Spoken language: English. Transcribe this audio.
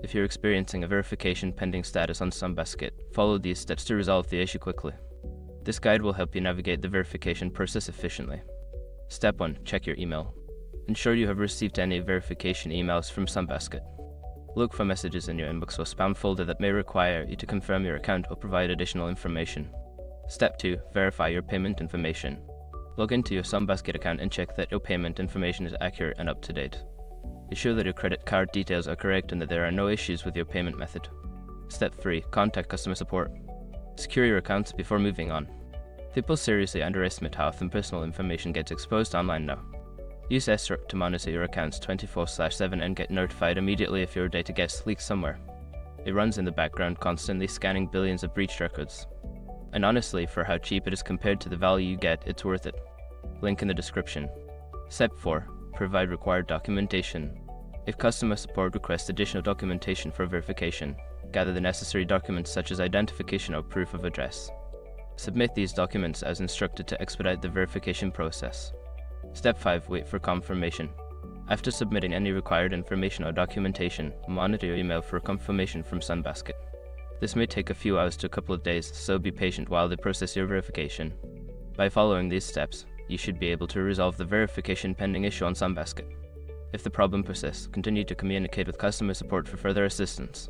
If you're experiencing a verification pending status on Sunbasket, follow these steps to resolve the issue quickly. This guide will help you navigate the verification process efficiently. Step 1. Check your email. Ensure you have received any verification emails from Sunbasket. Look for messages in your inbox or spam folder that may require you to confirm your account or provide additional information. Step 2. Verify your payment information. Log into your Sunbasket account and check that your payment information is accurate and up to date. Ensure that your credit card details are correct and that there are no issues with your payment method. Step 3. Contact customer support. Secure your accounts before moving on. People seriously underestimate how often personal information gets exposed online now. Use SROP to monitor your accounts 24/7 and get notified immediately if your data gets leaked somewhere. It runs in the background, constantly scanning billions of breached records. And honestly, for how cheap it is compared to the value you get, it's worth it. Link in the description. Step 4. Provide required documentation. If customer support requests additional documentation for verification, gather the necessary documents such as identification or proof of address. Submit these documents as instructed to expedite the verification process. Step 5. Wait for confirmation. After submitting any required information or documentation, monitor your email for confirmation from Sunbasket. This may take a few hours to a couple of days, so be patient while they process your verification. By following these steps, you should be able to resolve the verification pending issue on Sunbasket. If the problem persists, continue to communicate with customer support for further assistance.